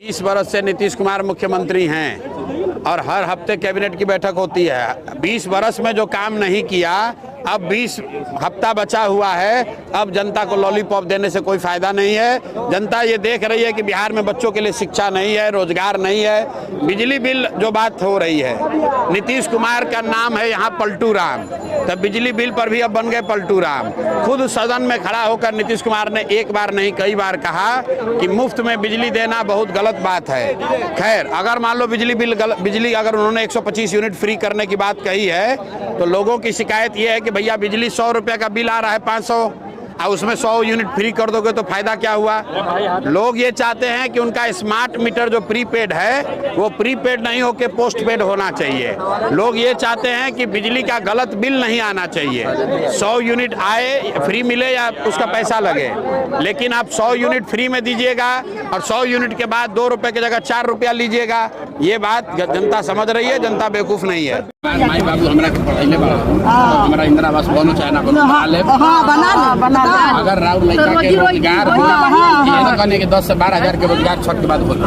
20 बरस से नीतीश कुमार मुख्यमंत्री हैं और हर हफ्ते कैबिनेट की बैठक होती है। 20 बरस में जो काम नहीं किया, अब 20 हफ्ता बचा हुआ है। अब जनता को लॉलीपॉप देने से कोई फायदा नहीं है। जनता ये देख रही है कि बिहार में बच्चों के लिए शिक्षा नहीं है, रोजगार नहीं है। बिजली बिल जो बात हो रही है, नीतीश कुमार का नाम है यहाँ पलटू राम, तब बिजली बिल पर भी अब बन गए पलटू राम। खुद सदन में खड़ा होकर नीतीश कुमार ने एक बार नहीं कई बार कहा कि मुफ्त में बिजली देना बहुत गलत बात है। खैर, अगर मान लो बिजली अगर उन्होंने 125 यूनिट फ्री करने की बात कही है, तो लोगों की शिकायत ये है कि भैया बिजली 100 रुपये का बिल आ रहा है 500, और उसमें 100 यूनिट फ्री कर दोगे तो फायदा क्या हुआ। लोग ये चाहते हैं कि उनका स्मार्ट मीटर जो प्रीपेड है वो प्रीपेड नहीं होकर पोस्टपेड होना चाहिए। लोग ये चाहते हैं कि बिजली का गलत बिल नहीं आना चाहिए। 100 यूनिट आए फ्री मिले या उसका पैसा लगे, लेकिन आप 100 यूनिट फ्री में दीजिएगा और 100 यूनिट के बाद 2 रुपये की जगह 4 रुपया लीजिएगा। ये बात जनता समझ रही है, जनता बेवकूफ नहीं है। माई बाबू हमारा इंदिरा आवास बनो चाहे ना बनो, अगर राउर लड़का के रोजगार करने के 10 से 12 हजार के रोजगार छठ के बाद बोल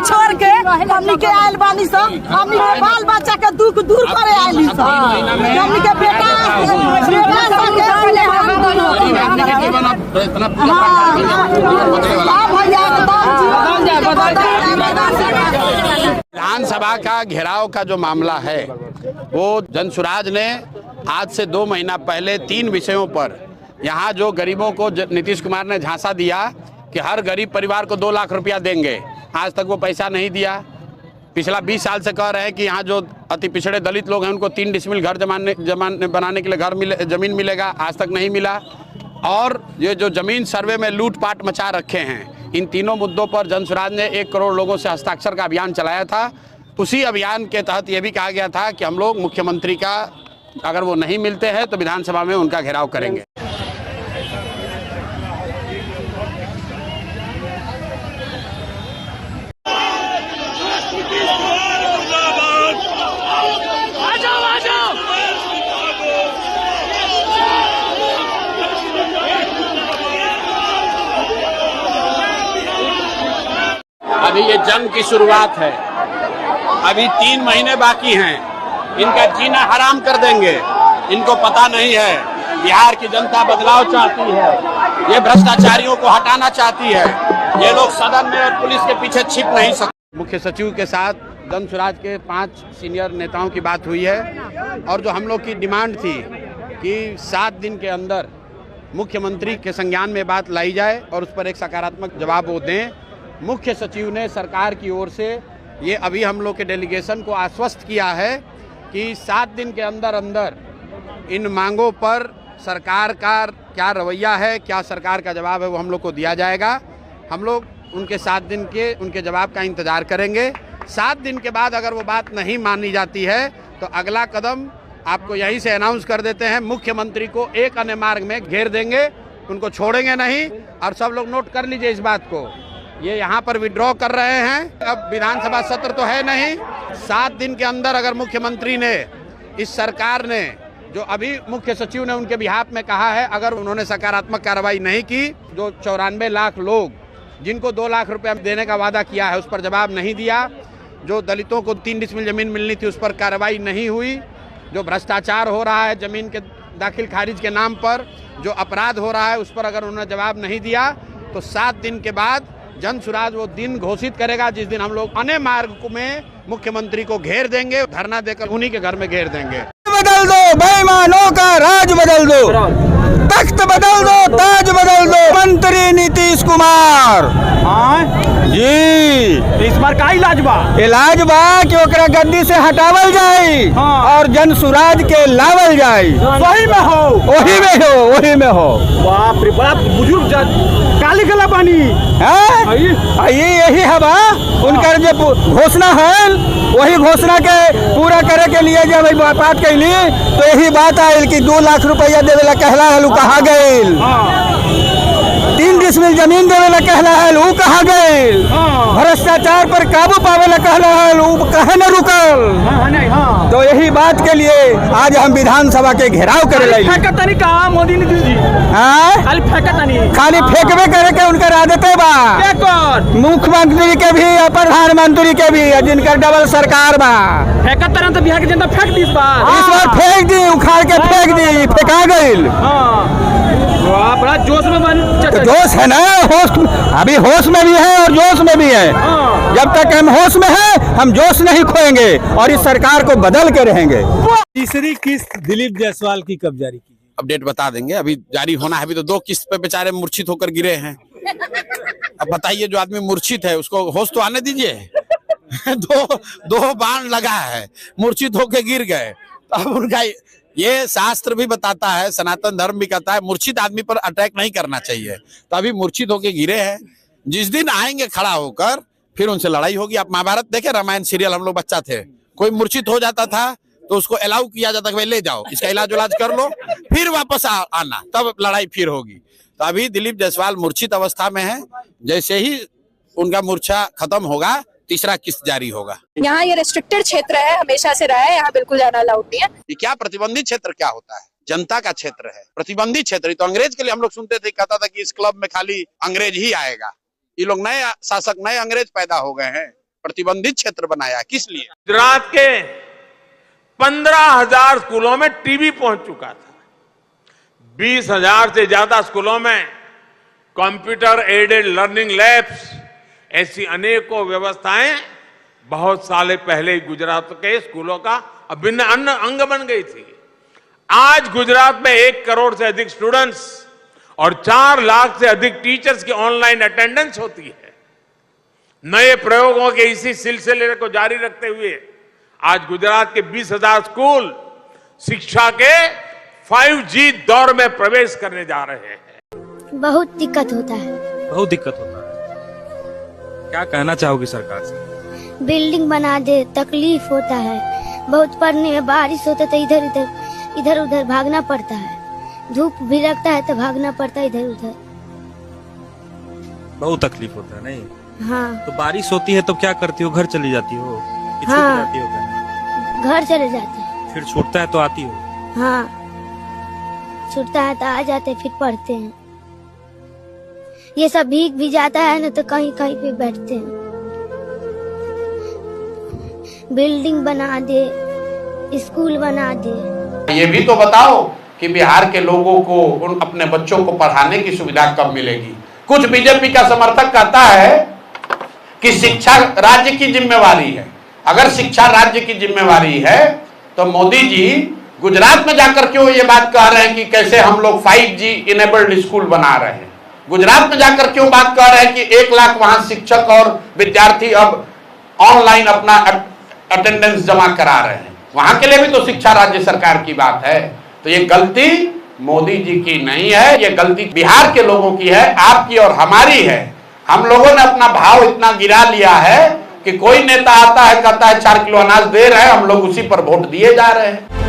छोड़ के हमनी के आयल बानी सब, हमनी के बाल बच्चा के दुख दूर करे आयली सब, हमनी के बेटा विधानसभा का घेराव का जो मामला है, वो जनसुराज ने आज से 2 महीना पहले 3 विषयों पर यहाँ जो गरीबों को नीतीश कुमार ने झांसा दिया कि हर गरीब परिवार को 2 लाख रुपया देंगे, आज तक वो पैसा नहीं दिया। पिछला 20 साल से कह रहे हैं कि यहाँ जो अति पिछड़े दलित लोग हैं उनको 3 डिसमिल घर बनाने के लिए जमीन मिलेगा, आज तक नहीं मिला। और ये जो जमीन सर्वे में लूटपाट मचा रखे हैं, इन तीनों मुद्दों पर जनसुराज ने 1 करोड़ लोगों से हस्ताक्षर का अभियान चलाया था। उसी अभियान के तहत ये भी कहा गया था कि हम लोग मुख्यमंत्री का अगर वो नहीं मिलते हैं तो विधानसभा में उनका घेराव करेंगे। अभी ये जंग की शुरुआत है, अभी 3 महीने बाकी हैं। इनका जीना हराम कर देंगे। इनको पता नहीं है बिहार की जनता बदलाव चाहती है, ये भ्रष्टाचारियों को हटाना चाहती है। ये लोग सदन में और पुलिस के पीछे छिप नहीं सकते। मुख्य सचिव के साथ जनसुराज के 5 सीनियर नेताओं की बात हुई है और जो हम लोग की डिमांड थी कि 7 दिन के अंदर मुख्यमंत्री के संज्ञान में बात लाई जाए और उस पर एक सकारात्मक जवाब वो दें। मुख्य सचिव ने सरकार की ओर से ये अभी हम लोग के डेलीगेशन को आश्वस्त किया है कि 7 दिन के अंदर इन मांगों पर सरकार का क्या रवैया है, क्या सरकार का जवाब है, वो हम लोग को दिया जाएगा। हम लोग उनके 7 दिन के उनके जवाब का इंतज़ार करेंगे। 7 दिन के बाद अगर वो बात नहीं मानी जाती है तो अगला कदम आपको यहीं से अनाउंस कर देते हैं। मुख्यमंत्री को एक अन्य मार्ग में घेर देंगे, उनको छोड़ेंगे नहीं। और सब लोग नोट कर लीजिए इस बात को, ये यहाँ पर विड्रॉ कर रहे हैं। अब विधानसभा सत्र तो है नहीं, 7 दिन के अंदर अगर मुख्यमंत्री ने, इस सरकार ने, जो अभी मुख्य सचिव ने उनके बिहाफ में कहा है, अगर उन्होंने सकारात्मक कार्रवाई नहीं की, जो 94 लाख लोग जिनको 2 लाख रुपया देने का वादा किया है उस पर जवाब नहीं दिया, जो दलितों को 3 डिसमिल जमीन मिलनी थी उस पर कार्रवाई नहीं हुई, जो भ्रष्टाचार हो रहा है जमीन के दाखिल खारिज के नाम पर, जो अपराध हो रहा है उस पर अगर उन्होंने जवाब नहीं दिया, तो 7 दिन के बाद जनसुराज वो दिन घोषित करेगा जिस दिन हम लोग अन्य मार्ग में मुख्यमंत्री को घेर देंगे, धरना देकर उन्हीं के घर में घेर देंगे। बदल दो बेईमानों का राज, बदल दो तख्त, बदल दो ताज, बदल दो मंत्री नीतीश कुमार जी। इस बार का इलाज बा कि ओकरा गद्दी से हटावल जाए और जनसुराज के लावल जाए। वही में हो, वही में हो, वही में हो। बाप रे बाप, बुजुर्ग काली गला पानी है, यही हवा उनकर जो घोषणा है, वही घोषणा के पूरा करे के लिए जब बात कैली तो यही बात आयल कि 2 लाख रुपया देवे ला कहला हलू कहा गए। 3 डिसमिल जमीन देवे ला कहला है, ऊ कहाँ गए? भ्रष्टाचार पर काबू पावे ला कहला है, ऊ कहे न रुकल। तो यही बात के लिए आज हम विधानसभा के घेराव करे लाई। मोदी ने जी खाली फेंकबे करे के उनकर आदत है बा, मुख्यमंत्री के भी और प्रधानमंत्री के भी, जिनकर डबल सरकार बा। तो बिहार की जनता फेंक दी इस बार फेंक दी, उखाड़ के फेंक दी, फेंका गई। बड़ा जोश में तो जोश है ना, होश अभी होश में भी है और जोश में भी है। जब तक हम होश में हैं हम जोश नहीं खोएंगे और इस सरकार को बदल के रहेंगे। तीसरी किस्त दिलीप जायसवाल की कब जारी की? अपडेट बता देंगे, अभी जारी होना है। अभी तो 2 किस्त पे बेचारे मूर्छित होकर गिरे हैं। अब बताइए, जो आदमी मूर्छित है उसको होश तो आने दीजिए। दो बाण लगा है, मूर्छित होकर गिर गए। अब उनका ये शास्त्र भी बताता है, सनातन धर्म भी कहता है मूर्छित आदमी पर अटैक नहीं करना चाहिए। तो अभी मूर्छित होकर गिरे हैं, जिस दिन आएंगे खड़ा होकर फिर उनसे लड़ाई होगी। आप महाभारत देखे, रामायण सीरियल, हम लोग बच्चा थे, कोई मूर्छित हो जाता था तो उसको अलाउ किया जाता कि भाई ले जाओ, इसका इलाज कर लो, फिर वापस आना, तब लड़ाई फिर होगी। तो अभी दिलीप जायसवाल मूर्छित अवस्था में है। जैसे ही उनका मूर्छा खत्म होगा, तीसरा किस्त जारी होगा। यहाँ ये रेस्ट्रिक्टेड क्षेत्र है, हमेशा से रहा है, यहाँ बिल्कुल जाना अलाउड नहीं है। ये क्या प्रतिबंधित क्षेत्र क्या होता है? जनता का क्षेत्र है, प्रतिबंधित क्षेत्र। तो अंग्रेज के लिए हम लोग सुनते थे, कहता था कि इस क्लब में खाली अंग्रेज ही आएगा। ये लोग नए शासक, नए अंग्रेज पैदा हो गए हैं, प्रतिबंधित क्षेत्र बनाया। किस लिए? गुजरात के 15,000 स्कूलों में टीवी पहुंच चुका था। 20,000 से ज्यादा स्कूलों में कंप्यूटर एडेड लर्निंग लैब्स, ऐसी अनेकों व्यवस्थाएं बहुत साल पहले गुजरात के स्कूलों का अभिन्न अंग बन गई थी। आज गुजरात में 1 करोड़ से अधिक स्टूडेंट्स और 4 लाख से अधिक टीचर्स की ऑनलाइन अटेंडेंस होती है। नए प्रयोगों के इसी सिलसिले को जारी रखते हुए आज गुजरात के 20,000 स्कूल शिक्षा के 5G दौर में प्रवेश करने जा रहे हैं। बहुत दिक्कत होता है। बहुत दिक्कत होता है। क्या कहना चाहोगी सरकार से? बिल्डिंग बना दे, तकलीफ होता है बहुत। पढ़ने में बारिश होता है तो इधर उधर भागना पड़ता है। धूप भी लगता है तो भागना पड़ता है इधर उधर। बहुत तकलीफ होता है नहीं? हाँ। तो बारिश होती है तो क्या करती हो? घर चली जाती हो? हाँ, जाती हो घर चले जाते हैं। फिर छूटता है तो आती हो? हाँ, छूटता है तो आ जाते, फिर पढ़ते हैं। ये सब भीग भी जाता है ना तो कहीं कहीं पे बैठते हैं। बिल्डिंग बना दे, स्कूल बना दे। ये भी तो बताओ कि बिहार के लोगों को उन अपने बच्चों को पढ़ाने की सुविधा कब मिलेगी? कुछ बीजेपी का समर्थक कहता है कि शिक्षा राज्य की जिम्मेवारी है। अगर शिक्षा राज्य की जिम्मेवारी है तो मोदी जी गुजरात में जाकर क्यों ये बात कह रहे हैं कि कैसे हम लोग 5G इनेबल्ड स्कूल बना रहे हैं? गुजरात में जाकर क्यों बात कर रहे हैं कि 1 लाख वहां शिक्षक और विद्यार्थी अब ऑनलाइन अपना अटेंडेंस जमा करा रहे हैं? वहां के लिए भी तो शिक्षा राज्य सरकार की बात है। तो ये गलती मोदी जी की नहीं है, ये गलती बिहार के लोगों की है, आपकी और हमारी है। हम लोगों ने अपना भाव इतना गिरा लिया है कि कोई नेता आता है कहता है 4 किलो अनाज दे रहे हैं, हम लोग उसी पर वोट दिए जा रहे हैं।